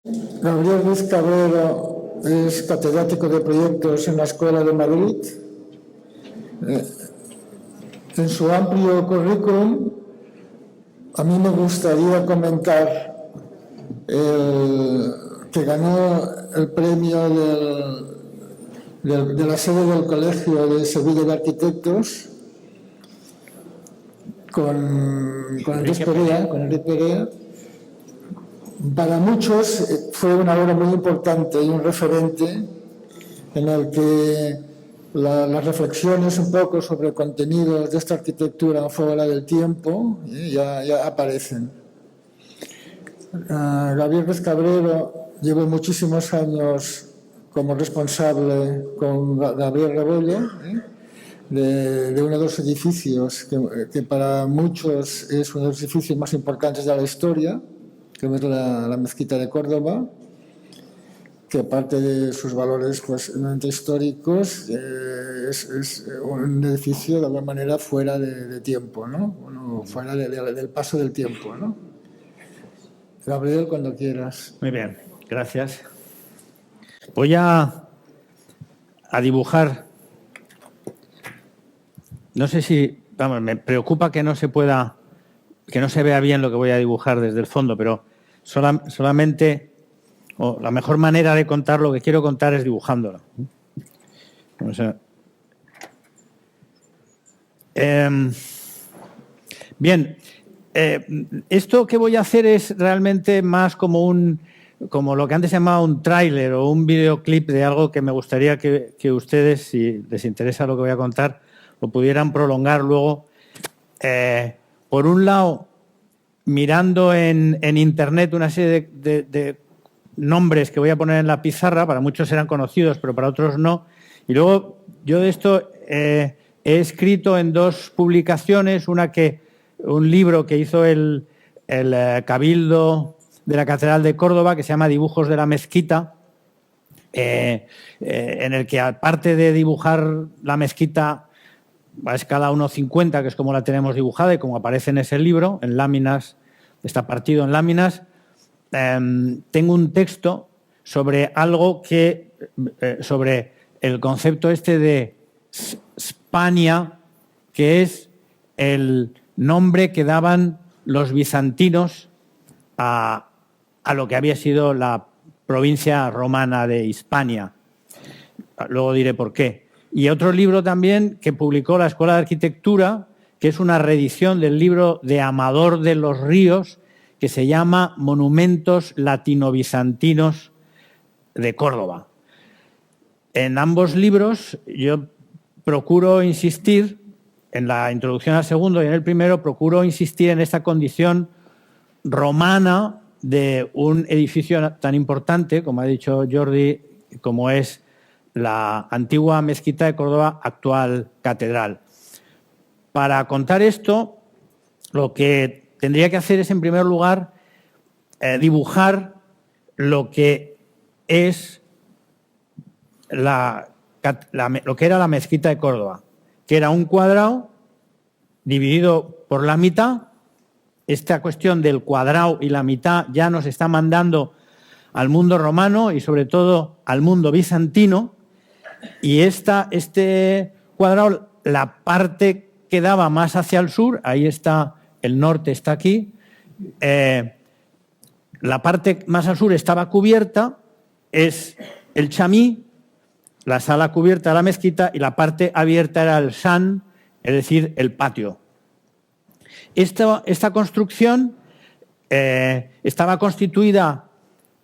Gabriel Ruiz Cabrero es catedrático de proyectos en la Escuela de Madrid. En su amplio currículum, a mí me gustaría comentar que ganó el premio de la sede del Colegio de Sevilla de Arquitectos con Enrique Perea. Para muchos fue una obra muy importante y un referente en el que las reflexiones un poco sobre contenidos de esta arquitectura fuera del tiempo ya aparecen. Gabriel Ruiz Cabrero llevó muchísimos años como responsable con Gabriel Rebollo de uno de los edificios que para muchos es uno de los edificios más importantes de la historia, que es la Mezquita de Córdoba, que aparte de sus valores pues, históricos, es un edificio de alguna manera fuera de tiempo, ¿no? Bueno, fuera del paso del tiempo, ¿no? Gabriel, cuando quieras. Muy bien, gracias. Voy a dibujar. No sé si, vamos, me preocupa que no se pueda, que no se vea bien lo que voy a dibujar desde el fondo, pero solamente, la mejor manera de contar lo que quiero contar es dibujándolo. O sea, bien, esto que voy a hacer es realmente más como lo que antes se llamaba un tráiler o un videoclip de algo que me gustaría que ustedes, si les interesa lo que voy a contar, lo pudieran prolongar luego. Por un lado, mirando en Internet una serie de nombres que voy a poner en la pizarra, para muchos serán conocidos, pero para otros no. Y luego yo de esto he escrito en dos publicaciones, un libro que hizo el Cabildo de la Catedral de Córdoba, que se llama Dibujos de la Mezquita, en el que aparte de dibujar la mezquita a escala 1:50, que es como la tenemos dibujada y como aparece en ese libro, en láminas, está partido en láminas, tengo un texto sobre algo sobre el concepto este de Spania, que es el nombre que daban los bizantinos a lo que había sido la provincia romana de Hispania. Luego diré por qué. Y otro libro también que publicó la Escuela de Arquitectura, que es una reedición del libro de Amador de los Ríos, que se llama Monumentos Latino-Bizantinos de Córdoba. En ambos libros yo procuro insistir, en la introducción al segundo y en el primero, procuro insistir en esta condición romana de un edificio tan importante, como ha dicho Jordi, como es la antigua Mezquita de Córdoba, actual catedral. Para contar esto, lo que tendría que hacer es, en primer lugar, dibujar lo que es lo que era la Mezquita de Córdoba, que era un cuadrado dividido por la mitad. Esta cuestión del cuadrado y la mitad ya nos está mandando al mundo romano y sobre todo al mundo bizantino. Y este cuadrado, la parte que daba más hacia el sur, ahí está, el norte está aquí, la parte más al sur estaba cubierta, es el chamí, la sala cubierta de la mezquita, y la parte abierta era el shan, es decir, el patio. Esta construcción estaba constituida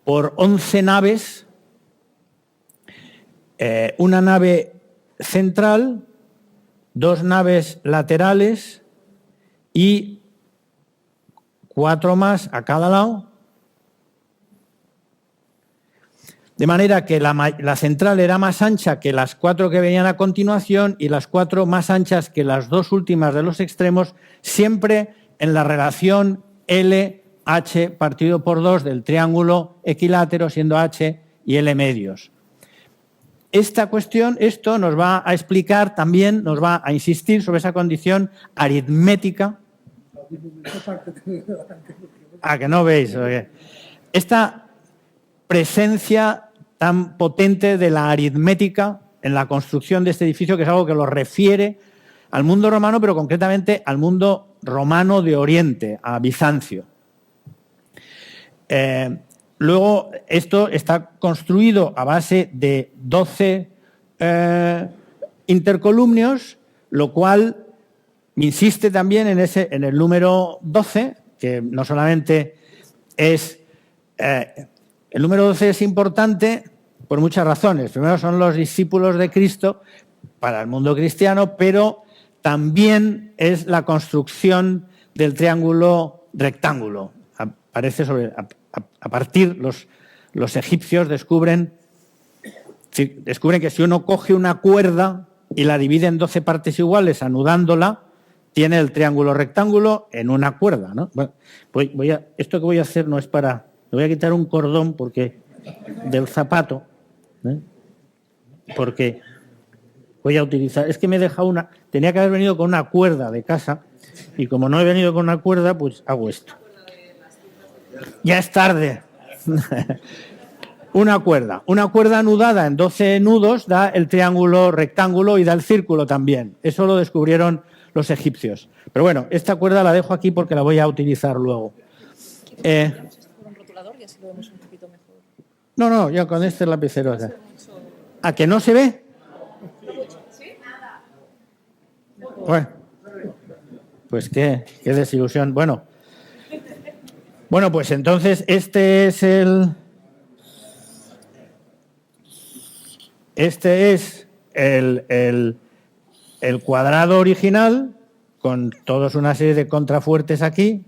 por 11 naves, una nave central, 2 naves laterales y 4 más a cada lado. De manera que la central era más ancha que las 4 que venían a continuación y las 4 más anchas que las 2 últimas de los extremos, siempre en la relación LH partido por 2 del triángulo equilátero, siendo H y L medios. Esta cuestión, esto nos va a explicar también, nos va a insistir sobre esa condición aritmética. Que no veis. Esta presencia tan potente de la aritmética en la construcción de este edificio, que es algo que lo refiere al mundo romano, pero concretamente al mundo romano de Oriente, a Bizancio. Luego, esto está construido a base de 12 intercolumnios, lo cual insiste también en el número 12, que no solamente es... el número 12 es importante por muchas razones. Primero, son los discípulos de Cristo para el mundo cristiano, pero también es la construcción del triángulo rectángulo. A partir, los egipcios descubren que si uno coge una cuerda y la divide en 12 partes iguales, anudándola, tiene el triángulo rectángulo en una cuerda, ¿no? Bueno, esto que voy a hacer no es para... Le voy a quitar un cordón del zapato, ¿eh? Porque voy a utilizar... Es que me he dejado una... Tenía que haber venido con una cuerda de casa y como no he venido con una cuerda, pues hago esto. Ya es tarde. Una cuerda anudada en 12 nudos da el triángulo rectángulo y da el círculo también. Eso lo descubrieron los egipcios. Pero bueno, esta cuerda la dejo aquí porque la voy a utilizar luego. No, ya con este lapicero. O sea. ¿A que no se ve? Bueno, pues qué desilusión. Bueno, pues entonces este es el cuadrado original con todos una serie de contrafuertes aquí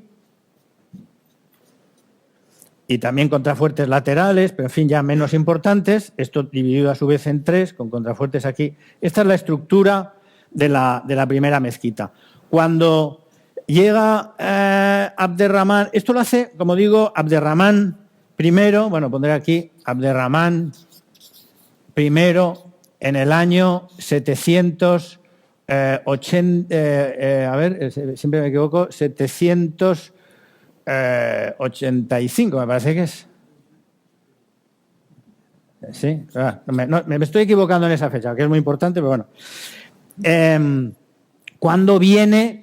y también contrafuertes laterales, pero en fin, ya menos importantes. Esto dividido a su vez en 3 con contrafuertes aquí. Esta es la estructura de la primera mezquita. Cuando llega Abderramán, esto lo hace, como digo, Abderramán I, bueno, pondré aquí Abderramán I en el año 780, siempre me equivoco, 785, me parece que es. Sí, me estoy equivocando en esa fecha, que es muy importante, pero bueno. Cuando viene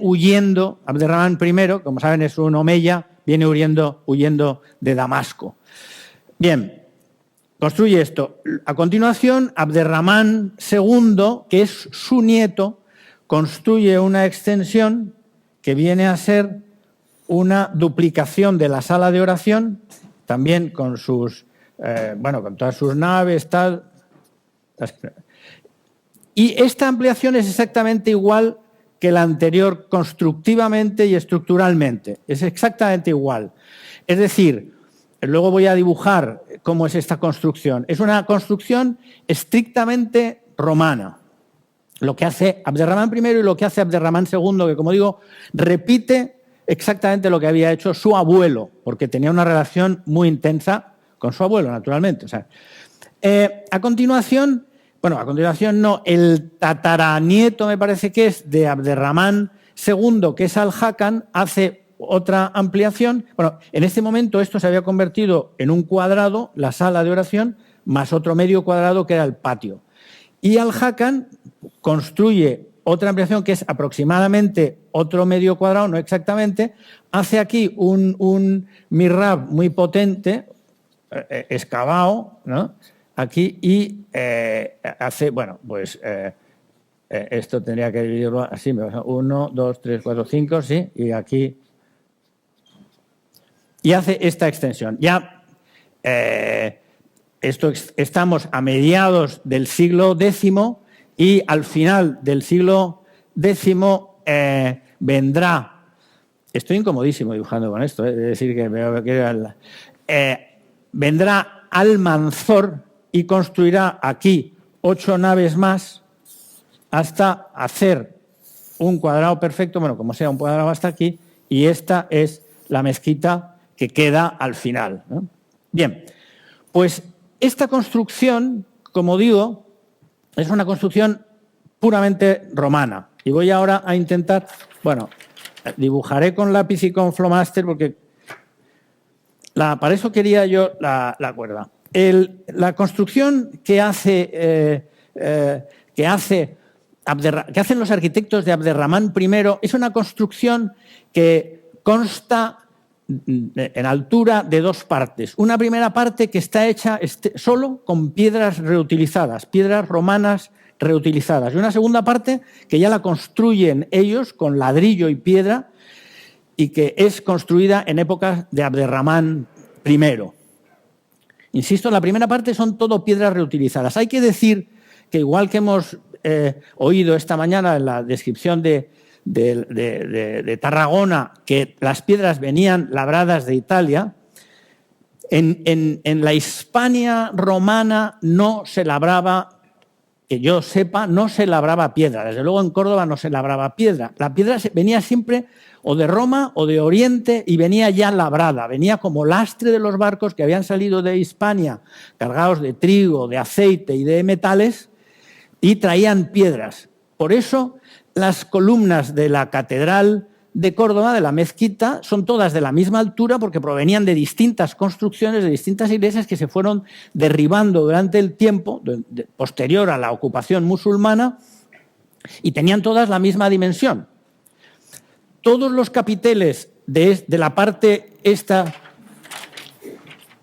huyendo, Abderramán I, como saben es un omeya, viene huyendo de Damasco. Bien, construye esto. A continuación, Abderramán II, que es su nieto, construye una extensión que viene a ser una duplicación de la sala de oración, también con con todas sus naves, tal. Y esta ampliación es exactamente igual que la anterior constructivamente y estructuralmente. Es exactamente igual. Es decir, luego voy a dibujar cómo es esta construcción. Es una construcción estrictamente romana. Lo que hace Abderramán I y lo que hace Abderramán II, que como digo, repite exactamente lo que había hecho su abuelo, porque tenía una relación muy intensa con su abuelo, naturalmente. O sea, a continuación no, el tataranieto me parece que es de Abderramán II, que es Al-Hakam, hace otra ampliación. Bueno, en este momento esto se había convertido en un cuadrado, la sala de oración, más otro medio cuadrado que era el patio. Y Al-Hakam construye otra ampliación que es aproximadamente otro medio cuadrado, no exactamente, hace aquí un mihrab muy potente, excavado, ¿no? Aquí y hace, esto tendría que dividirlo así, 1, 2, 3, 4, 5, sí, y aquí. Y hace esta extensión. Ya estamos a mediados del siglo X y al final del siglo X vendrá. Estoy incomodísimo dibujando con esto, es decir, que vendrá Almanzor y construirá aquí 8 naves más hasta hacer un cuadrado perfecto, bueno, como sea, un cuadrado hasta aquí, y esta es la mezquita que queda al final, ¿no? Bien, pues esta construcción, como digo, es una construcción puramente romana. Y voy ahora a intentar, dibujaré con lápiz y con flomáster porque Para eso quería yo la cuerda. La construcción que hacen los arquitectos de Abderramán I es una construcción que consta en altura de dos partes. Una primera parte que está hecha solo con piedras reutilizadas, piedras romanas reutilizadas. Y una segunda parte que ya la construyen ellos con ladrillo y piedra y que es construida en épocas de Abderramán I. Insisto, la primera parte son todo piedras reutilizadas. Hay que decir que igual que hemos oído esta mañana en la descripción de Tarragona, que las piedras venían labradas de Italia, en la Hispania romana no se labraba, que yo sepa, no se labraba piedra. Desde luego en Córdoba no se labraba piedra. La piedra venía siempre o de Roma o de Oriente y venía ya labrada. Venía como lastre de los barcos que habían salido de Hispania cargados de trigo, de aceite y de metales y traían piedras. Por eso las columnas de la Catedral de Córdoba, de la mezquita, son todas de la misma altura porque provenían de distintas construcciones, de distintas iglesias que se fueron derribando durante el tiempo posterior a la ocupación musulmana y tenían todas la misma dimensión. Todos los capiteles de la parte esta,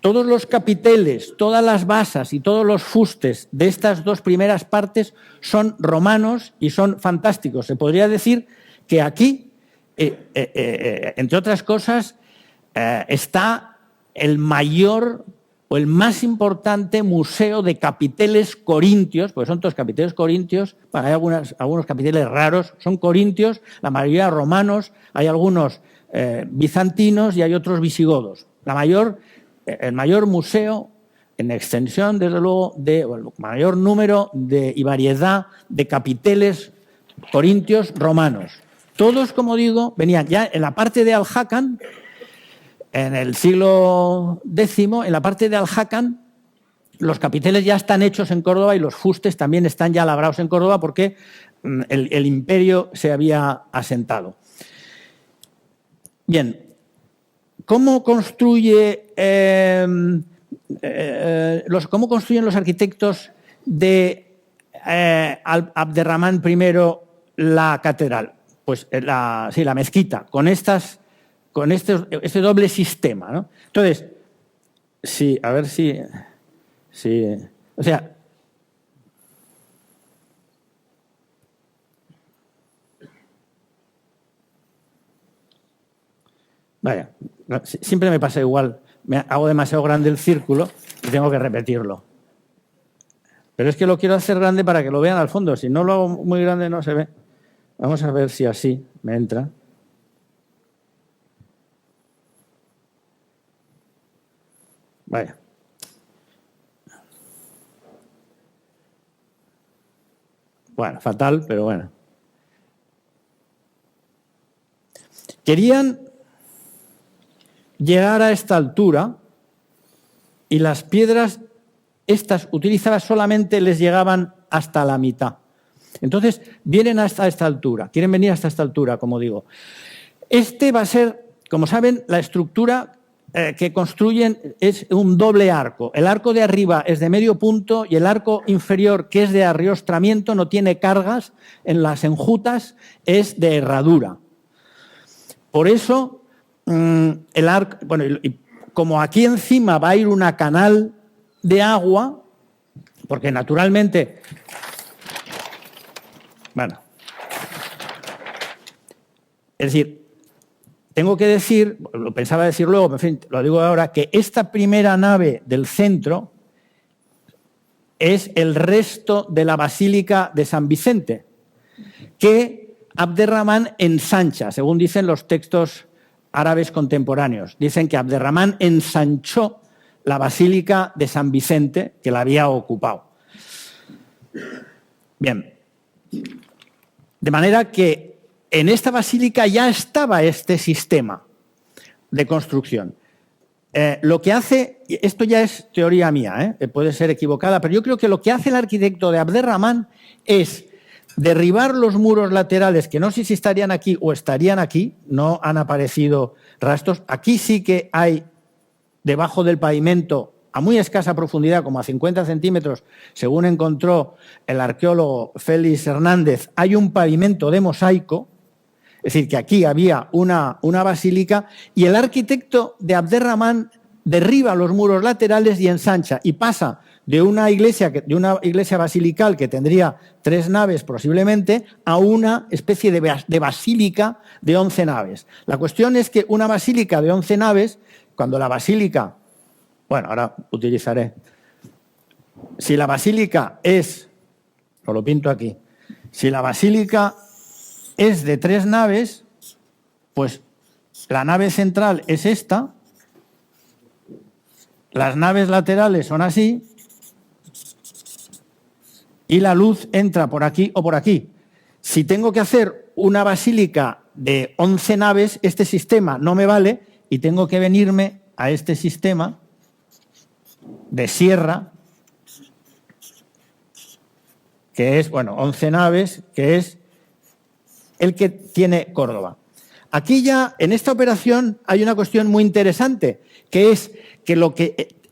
todos los capiteles, todas las basas y todos los fustes de estas dos primeras partes son romanos y son fantásticos. Se podría decir que aquí, entre otras cosas, está el mayor o el más importante museo de capiteles corintios, porque son todos capiteles corintios, bueno, hay algunos capiteles raros, son corintios, la mayoría romanos, hay algunos bizantinos y hay otros visigodos. El mayor museo en extensión, desde luego, el mayor número y variedad de capiteles corintios romanos. Todos, como digo, venían ya en la parte de Al-Hakan, en el siglo X, en la parte de Al-Hakan, los capiteles ya están hechos en Córdoba y los fustes también están ya labrados en Córdoba porque el imperio se había asentado. Bien, ¿cómo construyen los arquitectos de Abderramán I la catedral? Pues la mezquita, con este doble sistema, ¿no? Entonces, sí, a ver si o sea, vaya, siempre me pasa igual, me hago demasiado grande el círculo y tengo que repetirlo. Pero es que lo quiero hacer grande para que lo vean al fondo, si no lo hago muy grande no se ve. Vamos a ver si así me entra. Vaya. Bueno, fatal, pero bueno. Querían llegar a esta altura y las piedras, estas utilizadas solamente les llegaban hasta la mitad. Entonces, vienen hasta esta altura, quieren venir hasta esta altura, como digo. Este va a ser, como saben, la estructura que construyen es un doble arco. El arco de arriba es de medio punto y el arco inferior, que es de arriostramiento, no tiene cargas en las enjutas, es de herradura. Por eso, el arco, bueno, y como aquí encima va a ir una canal de agua, porque naturalmente, bueno, es decir, tengo que decir, lo pensaba decir luego, pero en fin, lo digo ahora, que esta primera nave del centro es el resto de la Basílica de San Vicente, que Abderramán ensancha, según dicen los textos árabes contemporáneos. Dicen que Abderramán ensanchó la Basílica de San Vicente, que la había ocupado. Bien. De manera que en esta basílica ya estaba este sistema de construcción. Lo que hace, esto ya es teoría mía, puede ser equivocada, pero yo creo que lo que hace el arquitecto de Abderramán es derribar los muros laterales, que no sé si estarían aquí o estarían aquí, no han aparecido rastros. Aquí sí que hay debajo del pavimento, a muy escasa profundidad, como a 50 centímetros, según encontró el arqueólogo Félix Hernández, hay un pavimento de mosaico, es decir, que aquí había una basílica, y el arquitecto de Abderramán derriba los muros laterales y ensancha, y pasa de una iglesia basilical que tendría 3 naves posiblemente, a una especie de basílica de 11 naves. La cuestión es que una basílica de 11 naves, cuando la basílica... Bueno, ahora utilizaré. Si la basílica es, os lo pinto aquí, si la basílica es de 3 naves, pues la nave central es esta, las naves laterales son así, y la luz entra por aquí o por aquí. Si tengo que hacer una basílica de 11 naves, este sistema no me vale y tengo que venirme a este sistema de sierra, que es, 11 naves, que es el que tiene Córdoba. Aquí ya, en esta operación, hay una cuestión muy interesante, que es que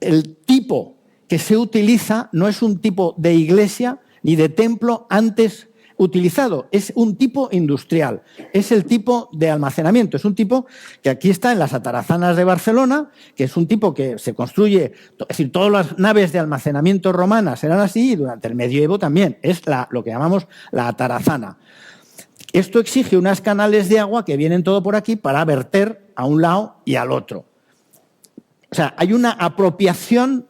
el tipo que se utiliza no es un tipo de iglesia ni de templo antes utilizado, es un tipo industrial, es el tipo de almacenamiento, es un tipo que aquí está en las Atarazanas de Barcelona, que es un tipo que se construye, es decir, todas las naves de almacenamiento romanas eran así y durante el medievo también, es lo que llamamos la Atarazana. Esto exige unos canales de agua que vienen todo por aquí para verter a un lado y al otro. O sea, hay una apropiación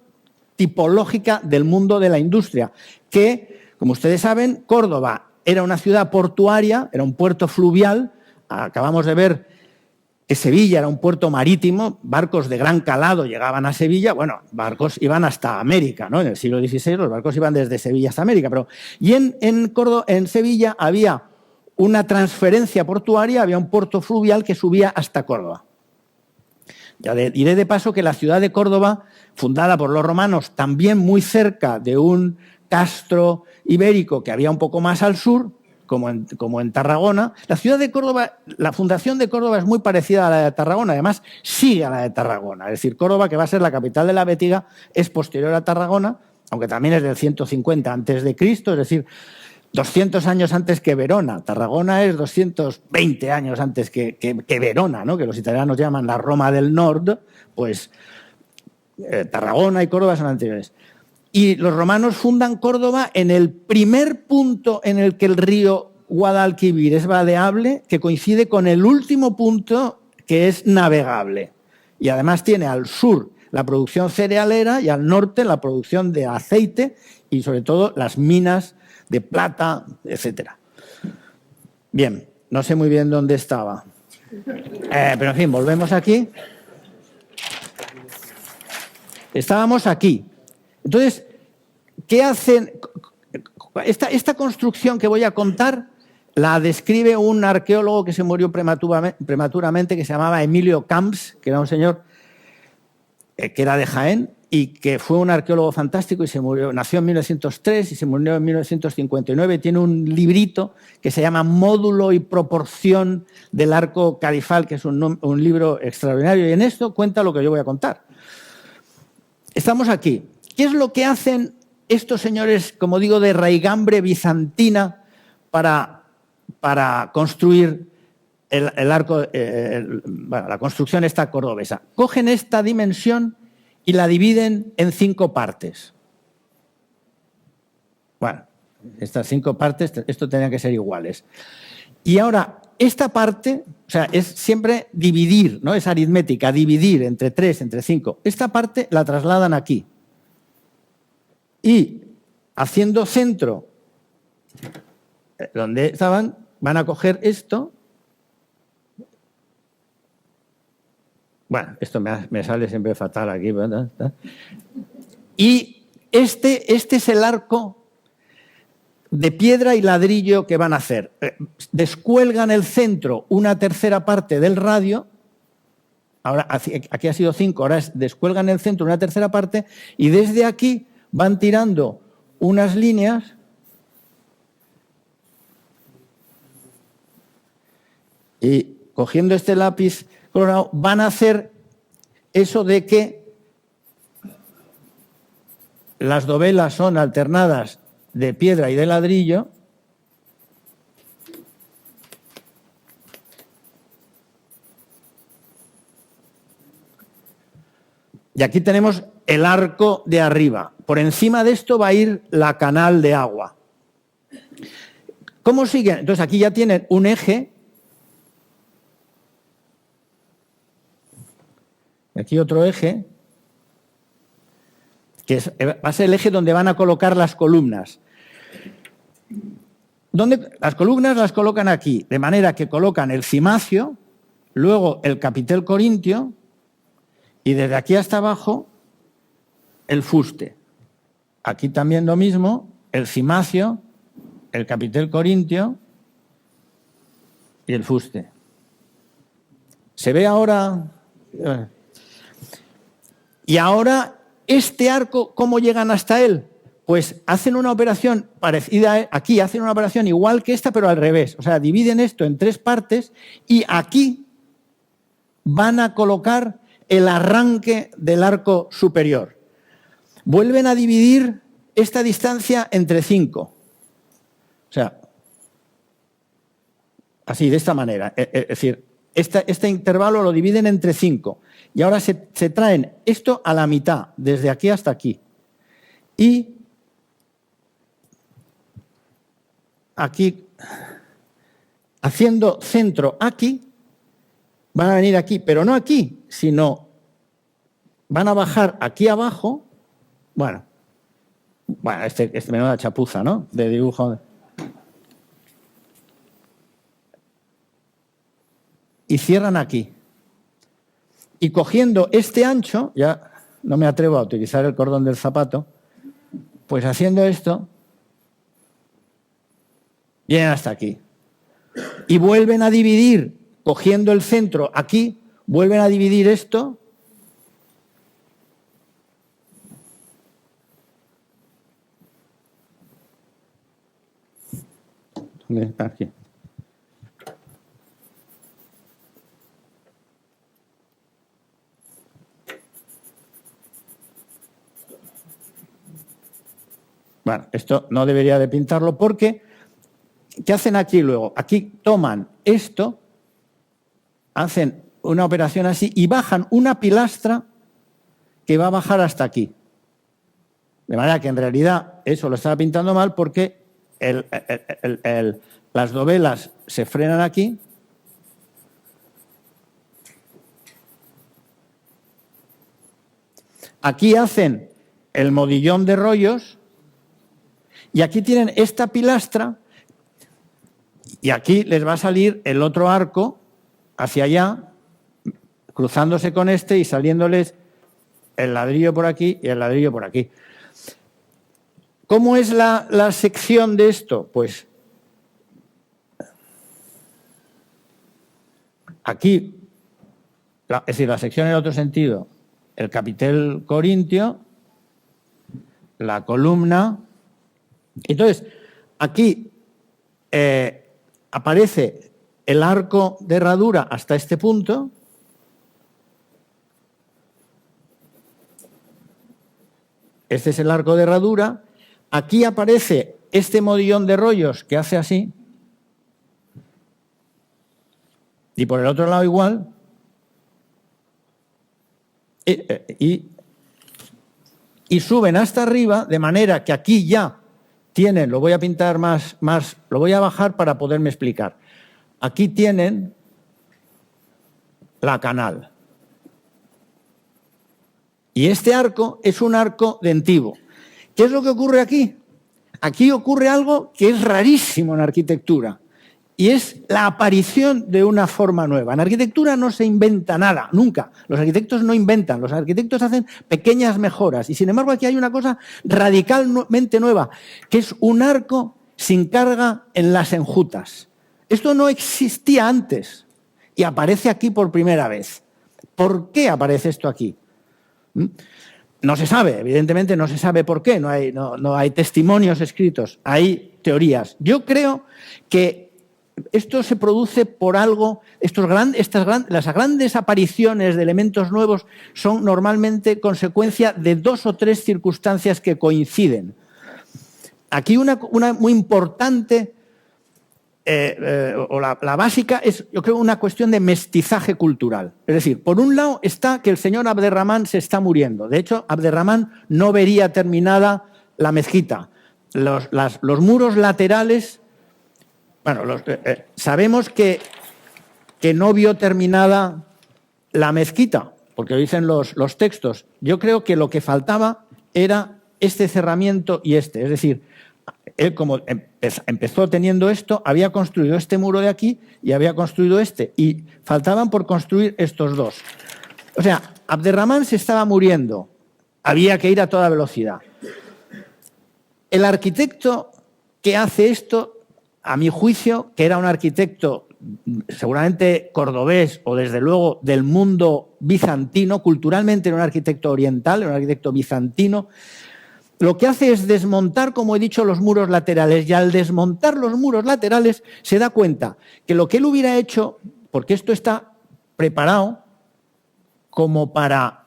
tipológica del mundo de la industria que, como ustedes saben, Córdoba era una ciudad portuaria, era un puerto fluvial. Acabamos de ver que Sevilla era un puerto marítimo, barcos de gran calado llegaban a Sevilla, barcos iban hasta América, ¿no? En el siglo XVI los barcos iban desde Sevilla hasta América, y en Sevilla había una transferencia portuaria, había un puerto fluvial que subía hasta Córdoba. Ya diré de paso que la ciudad de Córdoba, fundada por los romanos, también muy cerca de un castro ibérico que había un poco más al sur, como en Tarragona, la ciudad de Córdoba, la fundación de Córdoba es muy parecida a la de Tarragona, además sigue a la de Tarragona. Es decir, Córdoba, que va a ser la capital de la Bétiga, es posterior a Tarragona, aunque también es del 150 a.C., es decir, 200 años antes que Verona. Tarragona es 220 años antes que Verona, ¿no? Que los italianos llaman la Roma del Nord, pues Tarragona y Córdoba son anteriores. Y los romanos fundan Córdoba en el primer punto en el que el río Guadalquivir es vadeable, que coincide con el último punto que es navegable. Y además tiene al sur la producción cerealera y al norte la producción de aceite y sobre todo las minas de plata, etc. Bien, no sé muy bien dónde estaba. Pero en fin, volvemos aquí. Estábamos aquí. Entonces, ¿qué hacen? Esta construcción que voy a contar la describe un arqueólogo que se murió prematuramente, que se llamaba Emilio Camps, que era un señor que era de Jaén y que fue un arqueólogo fantástico y nació en 1903 y se murió en 1959. Tiene un librito que se llama Módulo y proporción del arco califal, que es un libro extraordinario, y en esto cuenta lo que yo voy a contar. Estamos aquí. ¿Qué es lo que hacen estos señores, como digo, de raigambre bizantina para construir el arco, la construcción esta cordobesa? Cogen esta dimensión y la dividen en 5 partes. Bueno, estas 5 partes, esto tenía que ser iguales. Y ahora, esta parte, o sea, es siempre dividir, ¿no? Es aritmética, dividir entre 3, entre 5. Esta parte la trasladan aquí. Y haciendo centro donde estaban, van a coger esto. Bueno, esto me sale siempre fatal aquí, ¿verdad? Y este es el arco de piedra y ladrillo que van a hacer. Descuelgan el centro, una tercera parte del radio. Ahora, aquí ha sido 5, ahora descuelgan el centro, una tercera parte, y desde aquí van tirando unas líneas y cogiendo este lápiz colorado van a hacer eso de que las dovelas son alternadas de piedra y de ladrillo. Y aquí tenemos el arco de arriba. Por encima de esto va a ir la canal de agua. ¿Cómo siguen? Entonces aquí ya tienen un eje. Aquí otro eje, que va a ser el eje donde van a colocar las columnas. Las columnas las colocan aquí, de manera que colocan el cimacio, luego el capitel corintio y desde aquí hasta abajo el fuste. Aquí también lo mismo, el cimacio, el capitel corintio y el fuste. ¿Se ve ahora? Y ahora, este arco, ¿cómo llegan hasta él? Pues hacen una operación parecida, aquí hacen una operación igual que esta, pero al revés. O sea, dividen esto en 3 partes y aquí van a colocar el arranque del arco superior. Vuelven a dividir esta distancia entre 5. O sea, así, de esta manera. Es decir, este intervalo lo dividen entre 5. Y ahora se traen esto a la mitad, desde aquí hasta aquí. Y aquí, haciendo centro aquí, van a venir aquí, pero no aquí, sino van a bajar aquí abajo. Bueno, este menuda chapuza, ¿no? De dibujo. Y cierran aquí. Y cogiendo este ancho, ya no me atrevo a utilizar el cordón del zapato, pues haciendo esto, vienen hasta aquí. Y vuelven a dividir, cogiendo el centro aquí, vuelven a dividir esto. Aquí. Bueno, esto no debería de pintarlo porque ¿qué hacen aquí luego? Aquí toman esto, hacen una operación así y bajan una pilastra que va a bajar hasta aquí. De manera que en realidad eso lo estaba pintando mal porque las dovelas se frenan aquí. Aquí hacen el modillón de rollos. Y aquí tienen esta pilastra y aquí les va a salir el otro arco hacia allá, cruzándose con este y saliéndoles el ladrillo por aquí y el ladrillo por aquí. ¿Cómo es la sección de esto? Pues aquí, es decir, la sección en otro sentido, el capitel corintio, la columna. Entonces, aquí aparece el arco de herradura hasta este punto. Este es el arco de herradura. Aquí aparece este modillón de rollos que hace así. Y por el otro lado igual. Y suben hasta arriba, de manera que aquí ya tienen, lo voy a pintar más, lo voy a bajar para poderme explicar. Aquí tienen la canal. Y este arco es un arco dentivo. ¿Qué es lo que ocurre aquí? Aquí ocurre algo que es rarísimo en arquitectura. Y es la aparición de una forma nueva. En arquitectura no se inventa nada, nunca. Los arquitectos no inventan, los arquitectos hacen pequeñas mejoras. Y sin embargo aquí hay una cosa radicalmente nueva, que es un arco sin carga en las enjutas. Esto no existía antes y aparece aquí por primera vez. ¿Por qué aparece esto aquí? No se sabe, evidentemente no se sabe por qué, no hay testimonios escritos, hay teorías. Yo creo que esto se produce por algo, las grandes apariciones de elementos nuevos son normalmente consecuencia de 2 o 3 circunstancias que coinciden. Aquí una muy importante, la básica, es, yo creo, una cuestión de mestizaje cultural. Es decir, por un lado está que el señor Abderramán se está muriendo. De hecho, Abderramán no vería terminada la mezquita. Los muros laterales, bueno, sabemos que no vio terminada la mezquita, porque lo dicen los textos. Yo creo que lo que faltaba era este cerramiento y este. Es decir, él, como empezó teniendo esto, había construido este muro de aquí y había construido este. Y faltaban por construir estos dos. O sea, Abderramán se estaba muriendo. Había que ir a toda velocidad. El arquitecto que hace esto, a mi juicio, que era un arquitecto seguramente cordobés o desde luego del mundo bizantino, culturalmente era un arquitecto oriental, era un arquitecto bizantino, lo que hace es desmontar, como he dicho, los muros laterales, y al desmontar los muros laterales se da cuenta que lo que él hubiera hecho, porque esto está preparado como para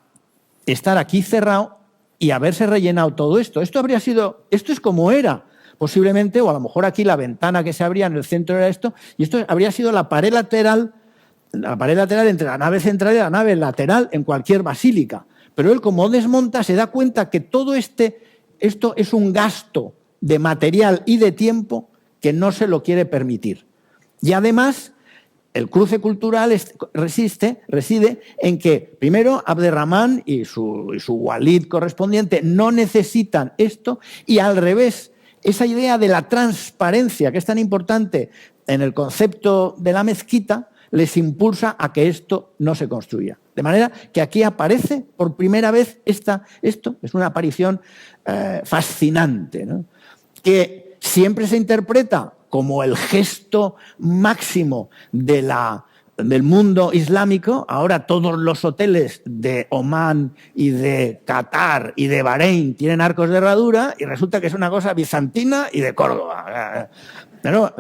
estar aquí cerrado y haberse rellenado todo esto. Esto es como era, posiblemente, o a lo mejor aquí la ventana que se abría en el centro era esto, y esto habría sido la pared lateral entre la nave central y la nave lateral en cualquier basílica. Pero él, como desmonta, se da cuenta que todo esto es un gasto de material y de tiempo que no se lo quiere permitir. Y además, el cruce cultural reside en que, primero, Abderramán y su walid correspondiente no necesitan esto, y al revés, esa idea de la transparencia, que es tan importante en el concepto de la mezquita, les impulsa a que esto no se construya. De manera que aquí aparece por primera vez esto, es una aparición fascinante, ¿no? Que siempre se interpreta como el gesto máximo del mundo islámico. Ahora todos los hoteles de Omán y de Qatar y de Bahrein tienen arcos de herradura y resulta que es una cosa bizantina y de Córdoba. Pero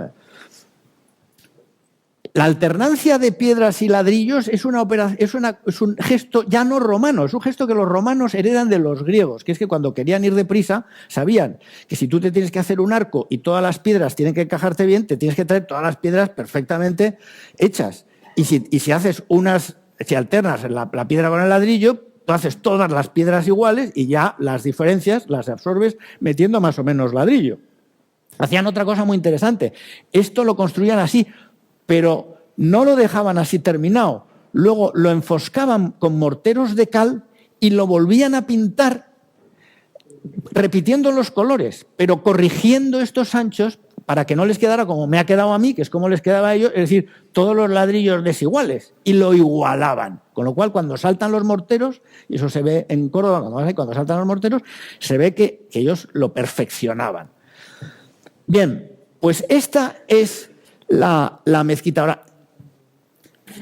la alternancia de piedras y ladrillos es un gesto ya no romano, es un gesto que los romanos heredan de los griegos, que es que cuando querían ir deprisa sabían que si tú te tienes que hacer un arco y todas las piedras tienen que encajarte bien, te tienes que traer todas las piedras perfectamente hechas. Y si alternas la piedra con el ladrillo, tú haces todas las piedras iguales y ya las diferencias las absorbes metiendo más o menos ladrillo. Hacían otra cosa muy interesante. Esto lo construían así, pero no lo dejaban así terminado. Luego lo enfoscaban con morteros de cal y lo volvían a pintar repitiendo los colores, pero corrigiendo estos anchos para que no les quedara como me ha quedado a mí, que es como les quedaba a ellos, es decir, todos los ladrillos desiguales, y lo igualaban. Con lo cual, cuando saltan los morteros, y eso se ve en Córdoba, cuando saltan los morteros, se ve que ellos lo perfeccionaban. Bien, pues esta es la mezquita. Ahora,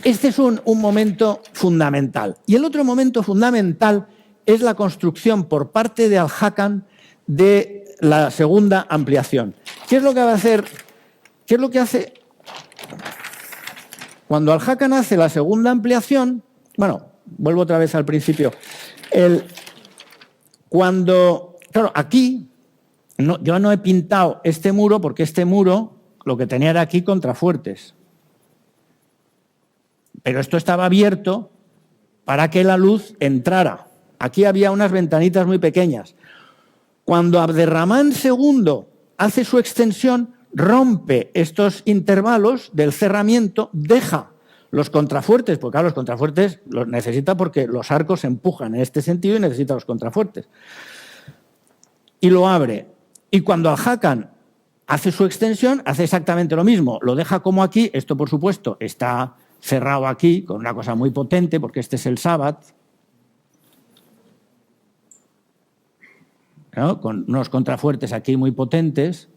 este es un momento fundamental. Y el otro momento fundamental es la construcción por parte de Al-Hakam de la segunda ampliación. ¿Qué es lo que va a hacer? ¿Qué es lo que hace? Cuando Al-Hakam hace la segunda ampliación, bueno, vuelvo otra vez al principio. Claro, aquí yo no he pintado este muro porque este muro lo que tenía era aquí contrafuertes. Pero esto estaba abierto para que la luz entrara. Aquí había unas ventanitas muy pequeñas. Cuando Abderramán II hace su extensión, rompe estos intervalos del cerramiento, deja los contrafuertes, porque claro, los contrafuertes los necesita porque los arcos se empujan en este sentido y necesita los contrafuertes. Y lo abre. Y cuando Al-Hakam hace su extensión, hace exactamente lo mismo. Lo deja como aquí. Esto, por supuesto, está cerrado aquí con una cosa muy potente, porque este es el Sabbat, ¿no? Con unos contrafuertes aquí muy potentes,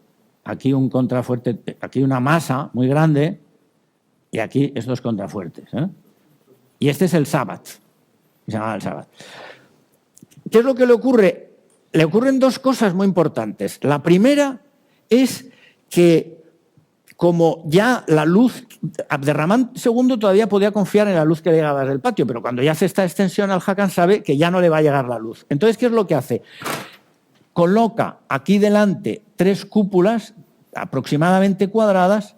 aquí un contrafuerte, aquí una masa muy grande y aquí estos contrafuertes, ¿eh? Y este es el Sabbat, se llama el Sabbat. ¿Qué es lo que le ocurre? Le ocurren dos cosas muy importantes. La primera es que como ya la luz, Abderramán II todavía podía confiar en la luz que le llegaba desde el patio, pero cuando ya hace esta extensión, Al-Hakam sabe que ya no le va a llegar la luz. Entonces, ¿qué es lo que hace? Coloca aquí delante 3 cúpulas aproximadamente cuadradas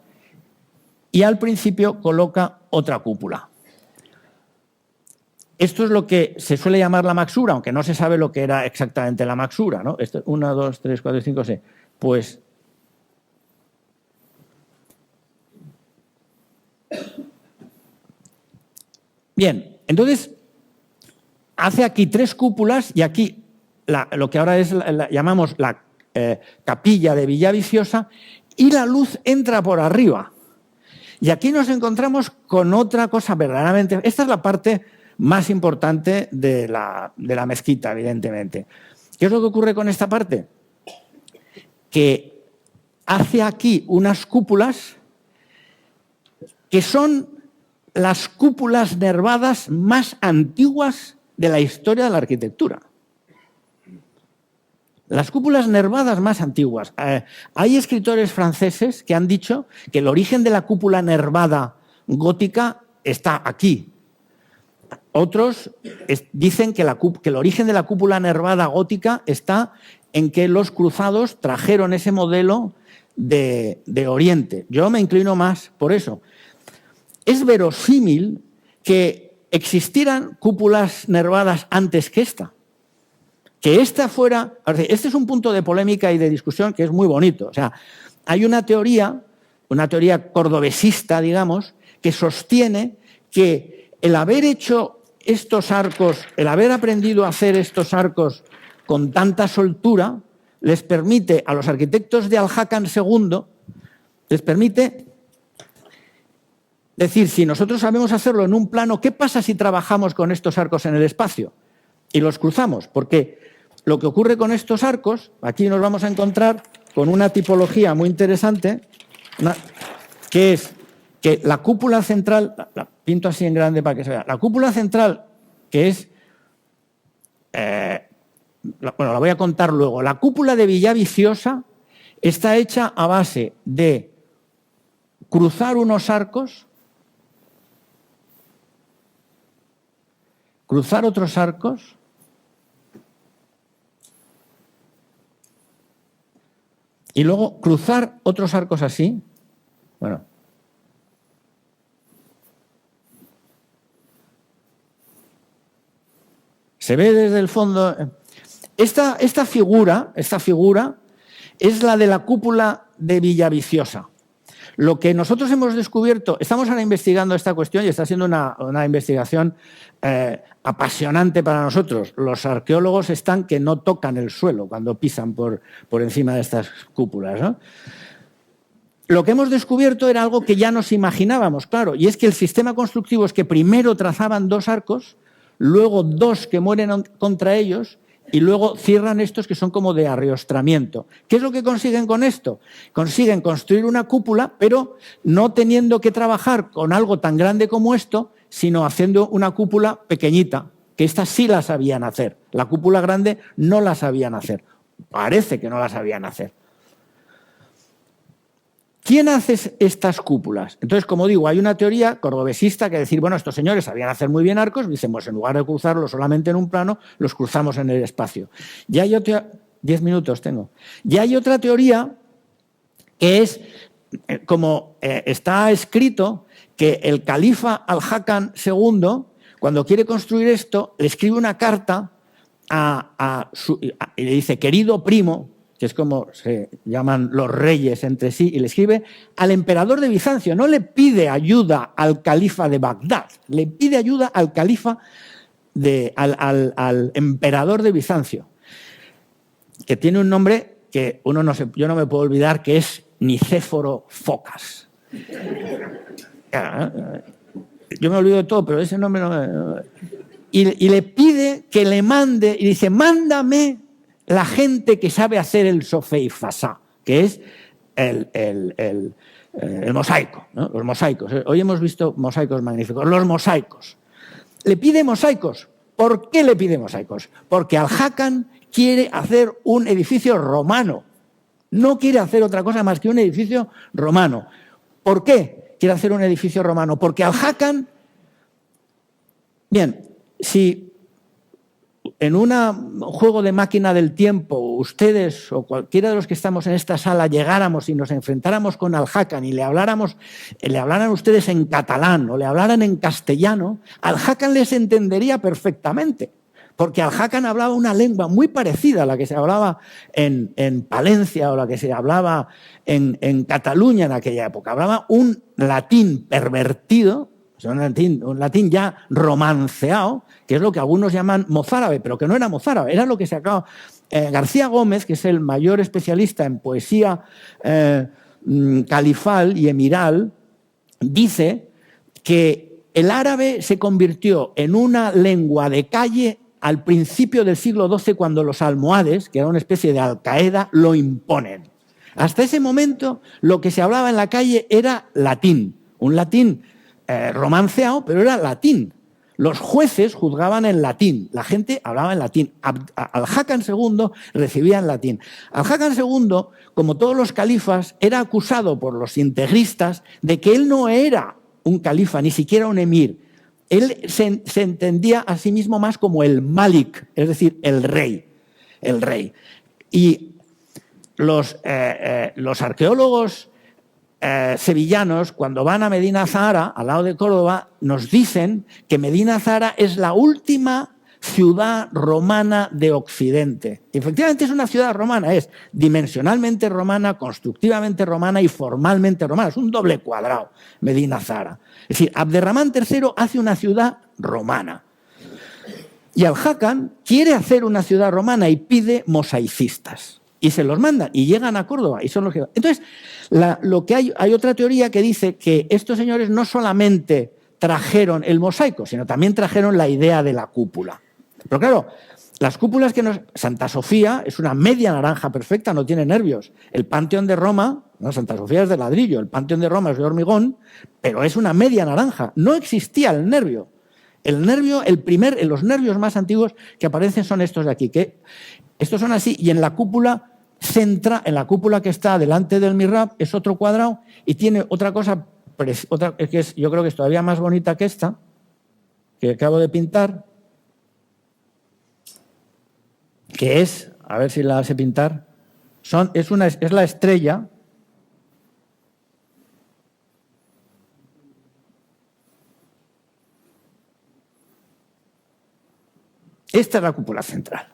y al principio coloca otra cúpula. Esto es lo que se suele llamar la maxura, aunque no se sabe lo que era exactamente la maxura, ¿no? 1, 2, 3, 4, 5, 6. Pues bien, entonces hace aquí 3 cúpulas y aquí lo que ahora llamamos la capilla de Villaviciosa, y la luz entra por arriba. Y aquí nos encontramos con otra cosa verdaderamente... Esta es la parte más importante de la mezquita, evidentemente. ¿Qué es lo que ocurre con esta parte? Que hace aquí unas cúpulas que son las cúpulas nervadas más antiguas de la historia de la arquitectura. Las cúpulas nervadas más antiguas. Hay escritores franceses que han dicho que el origen de la cúpula nervada gótica está aquí. Otros dicen que el origen de la cúpula nervada gótica está en que los cruzados trajeron ese modelo de Oriente. Yo me inclino más por eso. Es verosímil que existieran cúpulas nervadas antes que esta. Que esta fuera... Este es un punto de polémica y de discusión que es muy bonito. O sea, hay una teoría cordobesista, digamos, que sostiene que el haber hecho estos arcos, el haber aprendido a hacer estos arcos con tanta soltura, les permite a los arquitectos de Al-Hakam II, les permite decir, si nosotros sabemos hacerlo en un plano, ¿qué pasa si trabajamos con estos arcos en el espacio? Y los cruzamos, porque lo que ocurre con estos arcos, aquí nos vamos a encontrar con una tipología muy interesante, que es que la cúpula central, la pinto así en grande para que se vea, la cúpula central, que es, bueno, la voy a contar luego, la cúpula de Villaviciosa está hecha a base de cruzar unos arcos, cruzar otros arcos, y luego cruzar otros arcos así. Bueno. Se ve desde el fondo. Esta figura es la de la cúpula de Villaviciosa. Lo que nosotros hemos descubierto, estamos ahora investigando esta cuestión y está siendo una investigación apasionante para nosotros. Los arqueólogos están que no tocan el suelo cuando pisan por encima de estas cúpulas, ¿no? Lo que hemos descubierto era algo que ya nos imaginábamos, claro, y es que el sistema constructivo es que primero trazaban 2 arcos, luego 2 que mueren contra ellos, y luego cierran estos que son como de arriostramiento. ¿Qué es lo que consiguen con esto? Consiguen construir una cúpula, pero no teniendo que trabajar con algo tan grande como esto, sino haciendo una cúpula pequeñita, que estas sí la sabían hacer. La cúpula grande no la sabían hacer. Parece que no la sabían hacer. ¿Quién hace estas cúpulas? Entonces, como digo, hay una teoría cordobesista que decir, bueno, estos señores sabían hacer muy bien arcos, dicen, pues en lugar de cruzarlos solamente en un plano, los cruzamos en el espacio. Ya hay otra, 10 minutos tengo. Ya hay otra teoría que es, como está escrito, que el califa Al-Hakam II, cuando quiere construir esto, le escribe una carta y le dice, querido primo, que es como se llaman los reyes entre sí, y le escribe al emperador de Bizancio. No le pide ayuda al califa de Bagdad, le pide ayuda al califa, al emperador de Bizancio, que tiene un nombre que yo no me puedo olvidar, que es Nicéforo Focas. Yo me olvido de todo, pero ese nombre no me... Y le pide que le mande, y dice, mándame la gente que sabe hacer el sofé fasá, que es el mosaico, ¿no? Los mosaicos. Hoy hemos visto mosaicos magníficos. Los mosaicos. Le pide mosaicos. ¿Por qué le pide mosaicos? Porque Al-Hakam quiere hacer un edificio romano. No quiere hacer otra cosa más que un edificio romano. ¿Por qué quiere hacer un edificio romano? Porque Al-Hakam, bien, si en un juego de máquina del tiempo ustedes o cualquiera de los que estamos en esta sala llegáramos y nos enfrentáramos con Al-Hakam y le hablaran ustedes en catalán o le hablaran en castellano, Al-Hakam les entendería perfectamente, porque Al-Hakam hablaba una lengua muy parecida a la que se hablaba en Palencia o la que se hablaba en Cataluña en aquella época. Hablaba un latín pervertido, o sea, un latín ya romanceado, que es lo que algunos llaman mozárabe, pero que no era mozárabe, era lo que sacaba García Gómez, que es el mayor especialista en poesía califal y emiral, dice que el árabe se convirtió en una lengua de calle al principio del siglo XII, cuando los almohades, que era una especie de Al-Qaeda, lo imponen. Hasta ese momento lo que se hablaba en la calle era latín, un latín romanceado, pero era latín. Los jueces juzgaban en latín, la gente hablaba en latín. Al-Hakam II recibía en latín. Al-Hakam II, como todos los califas, era acusado por los integristas de que él no era un califa, ni siquiera un emir. Él se entendía a sí mismo más como el Malik, es decir, el rey. El rey. Y los arqueólogos sevillanos, cuando van a Medina Zahara, al lado de Córdoba, nos dicen que Medina Zahara es la última ciudad romana de Occidente. Y efectivamente es una ciudad romana, es dimensionalmente romana, constructivamente romana y formalmente romana. Es un doble cuadrado, Medina Zahara. Es decir, Abderramán III hace una ciudad romana. Y Al-Hakam quiere hacer una ciudad romana y pide mosaicistas. Y se los mandan y llegan a Córdoba y son los que... Entonces, lo que hay otra teoría que dice que estos señores no solamente trajeron el mosaico, sino también trajeron la idea de la cúpula. Pero claro, las cúpulas que nos... Santa Sofía es una media naranja perfecta, no tiene nervios. El Panteón de Roma, no, Santa Sofía es de ladrillo, el Panteón de Roma es de hormigón, pero es una media naranja. No existía el nervio. El nervio, los nervios más antiguos que aparecen son estos de aquí, que estos son así, y en la cúpula que está delante del mihrab es otro cuadrado y tiene otra cosa, que yo creo que es todavía más bonita que esta, que acabo de pintar, que es, a ver si la sé pintar, es la estrella. Esta es la cúpula central.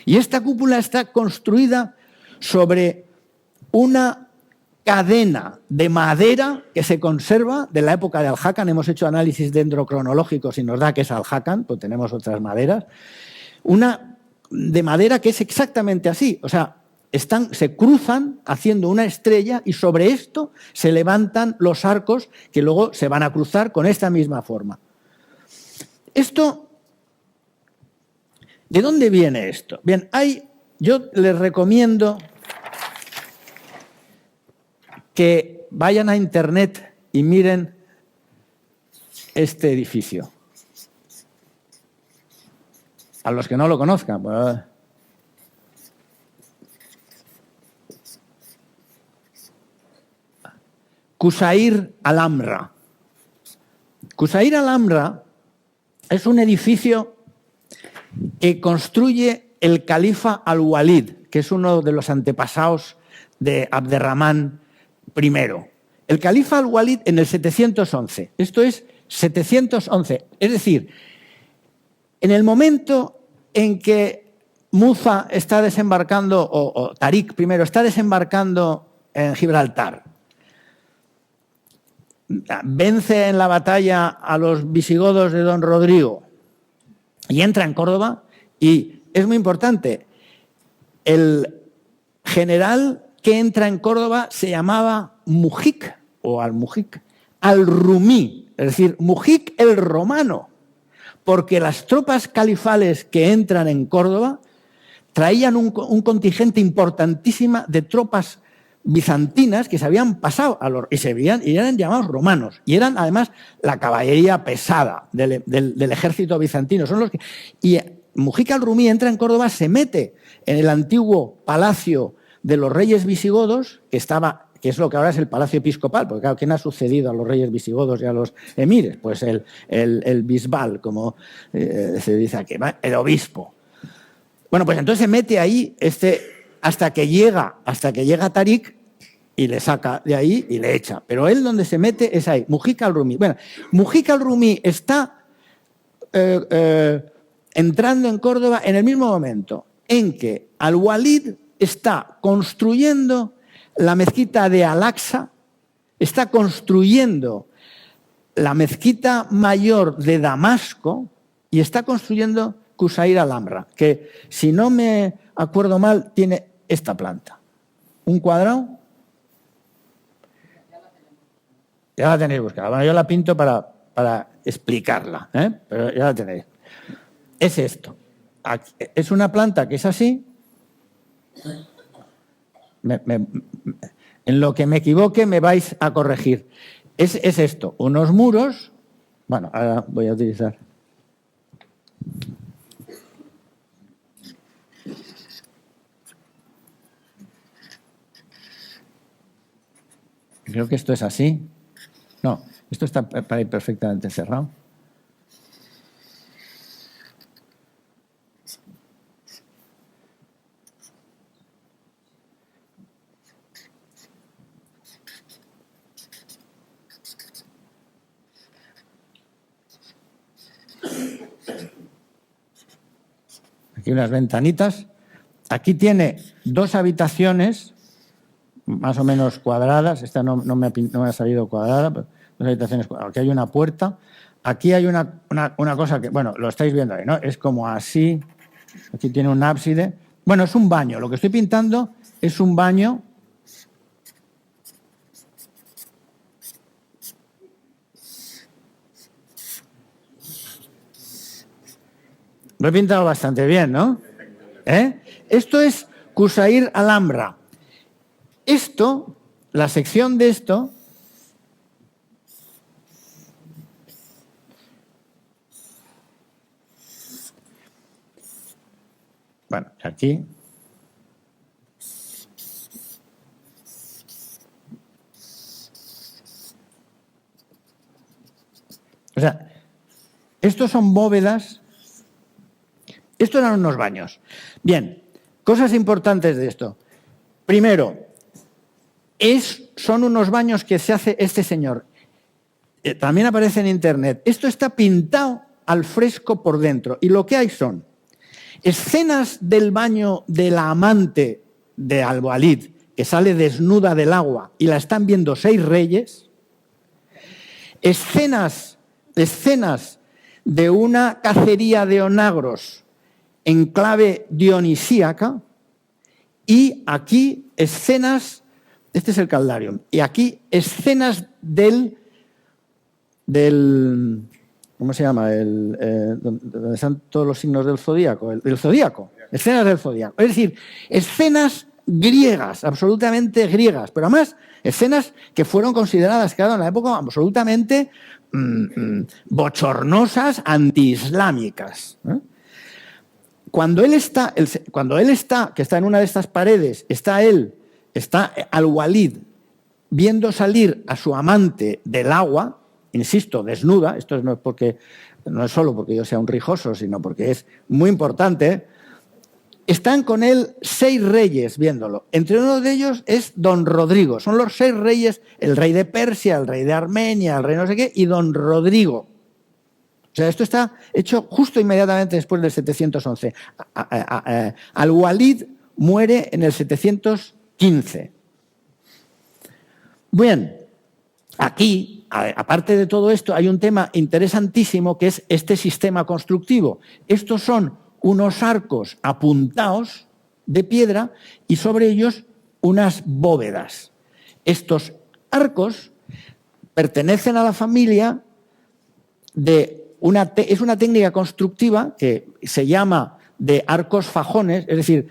Y esta cúpula está construida sobre una cadena de madera que se conserva de la época de Al-Hakam. Hemos hecho análisis dendrocronológicos y nos da que es Al-Hakam, pues tenemos otras maderas. Una de madera que es exactamente así. O sea, se cruzan haciendo una estrella y sobre esto se levantan los arcos que luego se van a cruzar con esta misma forma. ¿De dónde viene esto? Bien, yo les recomiendo que vayan a internet y miren este edificio. A los que no lo conozcan. Pues, Qusair al-Amra. Qusair al-Amra es un edificio que construye el califa al-Walid, que es uno de los antepasados de Abderramán I. El califa al-Walid en el 711. Esto es 711. Es decir, en el momento en que Muza está desembarcando, o Tarik primero está desembarcando en Gibraltar, vence en la batalla a los visigodos de Don Rodrigo y entra en Córdoba, y es muy importante, el general que entra en Córdoba se llamaba Mujic, o al-Mujic, al-Rumí, es decir, Mujic el romano, porque las tropas califales que entran en Córdoba traían un contingente importantísimo de tropas bizantinas que se habían pasado y eran llamados romanos, y eran además la caballería pesada del ejército bizantino. Y Mujica al-Rumí entra en Córdoba, se mete en el antiguo palacio de los reyes visigodos, que estaba que es lo que ahora es el Palacio Episcopal, porque claro, ¿quién ha sucedido a los reyes visigodos y a los emires? Pues el bisbal, como se dice aquí, el obispo. Bueno, pues entonces se mete ahí hasta que llega Tarik y le saca de ahí y le echa. Pero él donde se mete es ahí, Mujica al-Rumi. Bueno, Mujica al-Rumi está entrando en Córdoba en el mismo momento en que Al-Walid está construyendo la mezquita de Al-Aqsa, está construyendo la mezquita mayor de Damasco y está construyendo Qusayr al-Amra, que si no me acuerdo mal tiene esta planta. Un cuadrado. Ya la tenéis buscada. Bueno, yo la pinto para explicarla, pero ya la tenéis. Es esto. Aquí, es una planta que es así. En lo que me equivoque me vais a corregir. Es esto, unos muros. Bueno, ahora voy a utilizar. Creo que esto es así. No, esto está para ir perfectamente cerrado. Aquí unas ventanitas. Aquí tiene 2 habitaciones, más o menos cuadradas. Esta no me ha salido cuadrada, pero 2 habitaciones cuadradas. Aquí hay una puerta. Aquí hay una cosa que, bueno, lo estáis viendo ahí, ¿no? Es como así. Aquí tiene un ábside. Bueno, es un baño. Lo que estoy pintando es un baño. Lo he pintado bastante bien, ¿no? Esto es Qusayr al-Amra. Esto, la sección de esto, bueno, aquí, o sea, estos son bóvedas. Estos eran unos baños. Bien, cosas importantes de esto. Primero, son unos baños que se hace este señor. También aparece en internet. Esto está pintado al fresco por dentro. Y lo que hay son escenas del baño de la amante de Al-Walid, que sale desnuda del agua y la están viendo 6 reyes. Escenas de una cacería de onagros en clave dionisíaca, y aquí escenas, este es el Caldarium, y aquí escenas del ¿cómo se llama? Donde están todos los signos del zodíaco, del zodíaco, escenas del zodíaco. Es decir, escenas griegas, absolutamente griegas, pero además escenas que fueron consideradas, claro, en la época absolutamente bochornosas, antiislámicas. Cuando él está, que está en una de estas paredes, está Al-Walid viendo salir a su amante del agua, insisto, desnuda. Esto no es solo porque yo sea un rijoso, sino porque es muy importante. Están con él 6 reyes viéndolo. Entre uno de ellos es don Rodrigo. Son los 6 reyes, el rey de Persia, el rey de Armenia, el rey no sé qué, y don Rodrigo. O sea, esto está hecho justo inmediatamente después del 711. Al-Walid muere en el 715. Bien, aquí, aparte de todo esto, hay un tema interesantísimo que es este sistema constructivo. Estos son unos arcos apuntados de piedra y sobre ellos unas bóvedas. Estos arcos pertenecen a la familia es una técnica constructiva que se llama de arcos fajones, es decir,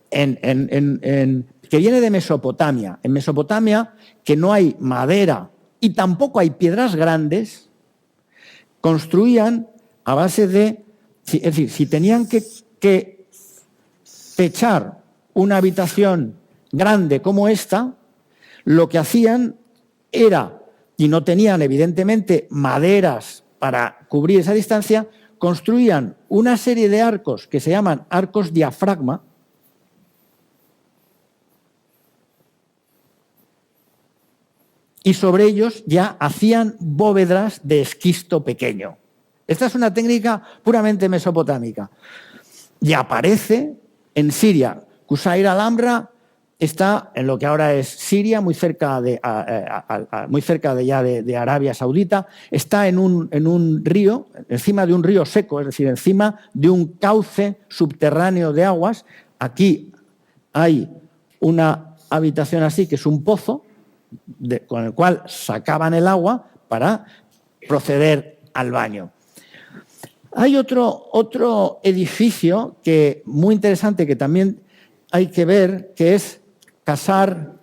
que viene de Mesopotamia. En Mesopotamia, que no hay madera y tampoco hay piedras grandes, construían a base de... Es decir, si tenían que techar una habitación grande como esta, lo que hacían era, y no tenían evidentemente maderas para cubrir esa distancia, construían una serie de arcos que se llaman arcos diafragma, y sobre ellos ya hacían bóvedas de esquisto pequeño. Esta es una técnica puramente mesopotámica. Y aparece en Siria. Qusayr al-Amra está en lo que ahora es Siria, muy cerca de Arabia Saudita. Está en un río, encima de un río seco, es decir, encima de un cauce subterráneo de aguas. Aquí hay una habitación así, que es un pozo, con el cual sacaban el agua para proceder al baño. Hay otro edificio muy interesante que también hay que ver, que es Qasar,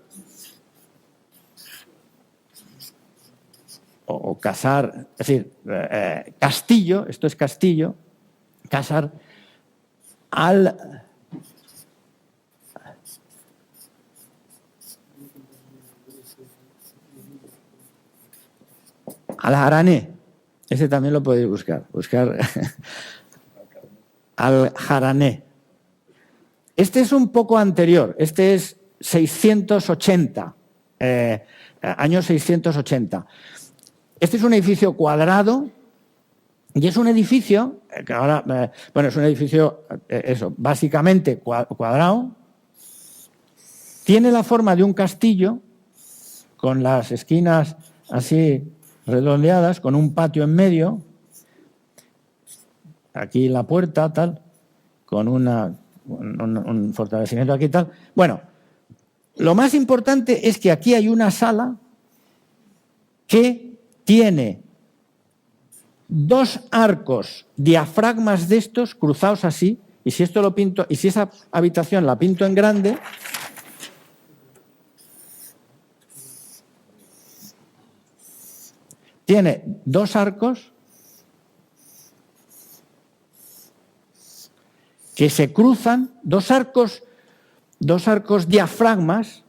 es decir, Castillo, esto es Castillo, Qasar Al-Harané. Ese también lo podéis buscar Al-Harané. Este es un poco anterior, este es 680, año 680. Este es un edificio cuadrado y es un edificio, que ahora, es un edificio, básicamente cuadrado, tiene la forma de un castillo con las esquinas así redondeadas, con un patio en medio, aquí la puerta, tal, con un fortalecimiento aquí, tal. Bueno, lo más importante es que aquí hay una sala que tiene 2 arcos diafragmas de estos cruzados así, y si esto lo pinto, y si esa habitación la pinto en grande, tiene 2 arcos que se cruzan, dos arcos diafragmas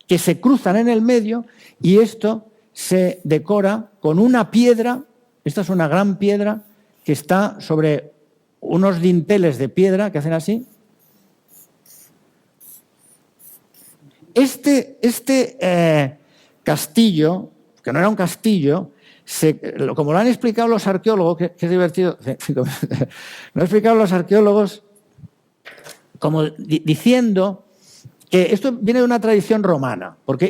que se cruzan en el medio, y esto se decora con una piedra. Esta es una gran piedra que está sobre unos dinteles de piedra que hacen así. Este castillo, que no era un castillo, como lo han explicado los arqueólogos, que es divertido, lo han explicado los arqueólogos como diciendo que esto viene de una tradición romana, porque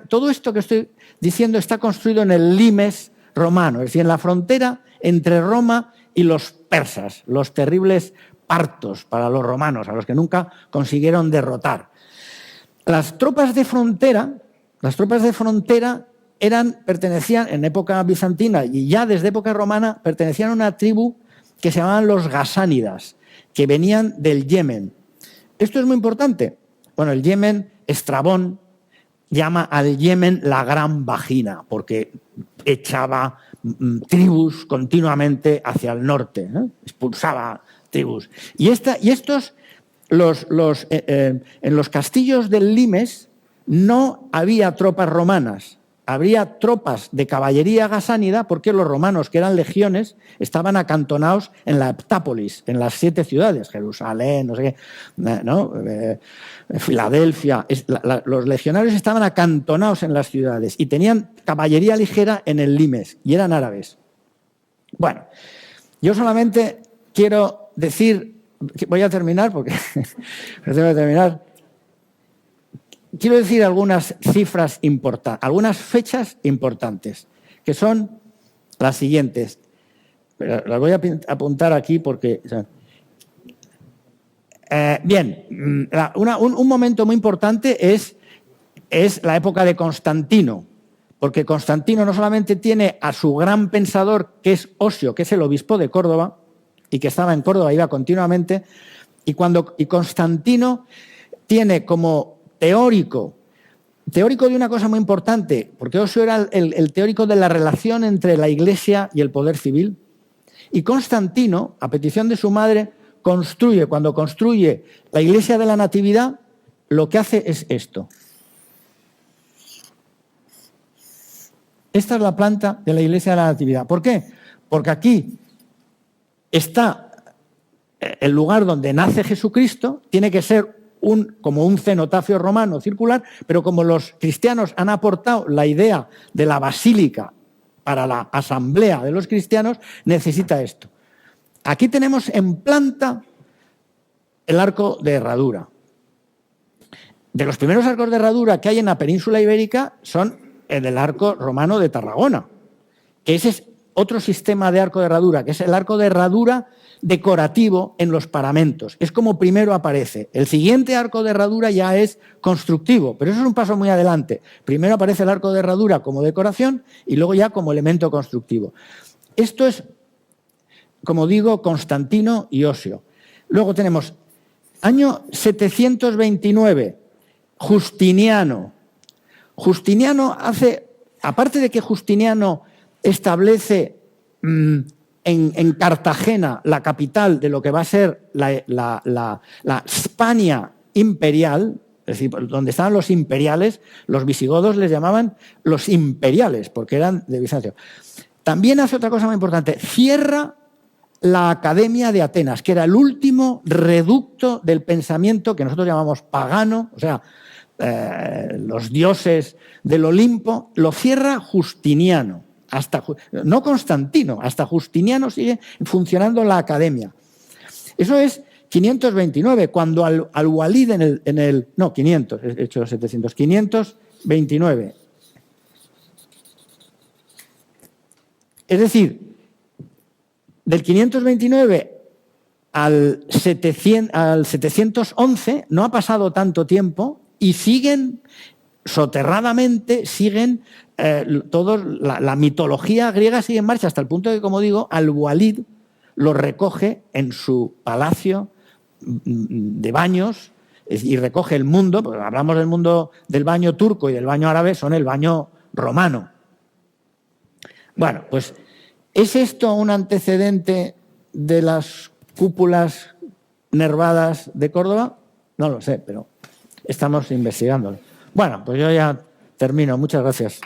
todo esto que estoy diciendo está construido en el limes romano, es decir, en la frontera entre Roma y los persas, los terribles partos para los romanos, a los que nunca consiguieron derrotar. Las tropas de frontera pertenecían en época bizantina y ya desde época romana, pertenecían a una tribu que se llamaban los gasánidas, que venían del Yemen. Esto es muy importante. Bueno, el Yemen, Estrabón llama al Yemen la gran vagina, porque echaba tribus continuamente hacia el norte, ¿eh? Expulsaba tribus. Y estos, en los castillos del limes no había tropas romanas. Habría tropas de caballería gasánida, porque los romanos, que eran legiones, estaban acantonados en la Heptápolis, en las 7 ciudades, Jerusalén, no sé qué, ¿no? Filadelfia. Los legionarios estaban acantonados en las ciudades y tenían caballería ligera en el limes, y eran árabes. Bueno, yo solamente quiero decir, voy a terminar porque tengo que terminar. Quiero decir algunas cifras importantes, algunas fechas importantes, que son las siguientes. Pero las voy a apuntar aquí porque... bien, un momento muy importante es la época de Constantino, porque Constantino no solamente tiene a su gran pensador, que es Osio, que es el obispo de Córdoba, y que estaba en Córdoba, iba continuamente, y Constantino tiene como teórico de una cosa muy importante, porque Osio era el teórico de la relación entre la Iglesia y el poder civil. Y Constantino, a petición de su madre, cuando construye la Iglesia de la Natividad, lo que hace es esto. Esta es la planta de la iglesia de la Natividad. ¿Por qué? Porque aquí está el lugar donde nace Jesucristo, tiene que ser como un cenotafio romano circular, pero como los cristianos han aportado la idea de la basílica para la asamblea de los cristianos, necesita esto. Aquí tenemos en planta el arco de herradura. De los primeros arcos de herradura que hay en la península ibérica son el del arco romano de Tarragona, que ese es otro sistema de arco de herradura, que es el arco de herradura decorativo en los paramentos. Es como primero aparece. El siguiente arco de herradura ya es constructivo, pero eso es un paso muy adelante. Primero aparece el arco de herradura como decoración y luego ya como elemento constructivo. Esto es, como digo, Constantino y Osio. Luego tenemos año 729, Justiniano. Justiniano hace, aparte de que Justiniano establece en Cartagena, la capital de lo que va a ser la Hispania imperial, es decir, donde estaban los imperiales, los visigodos les llamaban los imperiales, porque eran de Bizancio. También hace otra cosa muy importante, cierra la Academia de Atenas, que era el último reducto del pensamiento que nosotros llamamos pagano, o sea, los dioses del Olimpo, lo cierra Justiniano. No Constantino, hasta Justiniano sigue funcionando la academia. Eso es 529, cuando al-Walid no, 500, he hecho 700, 529. Es decir, del 529 al 711 no ha pasado tanto tiempo y siguen, soterradamente, la mitología griega sigue en marcha hasta el punto de que, como digo, al-Walid lo recoge en su palacio de baños y recoge el mundo, porque hablamos del mundo del baño turco y del baño árabe, son el baño romano. Bueno, pues ¿es esto un antecedente de las cúpulas nervadas de Córdoba? No lo sé, pero estamos investigándolo. Bueno, pues yo ya termino. Muchas gracias.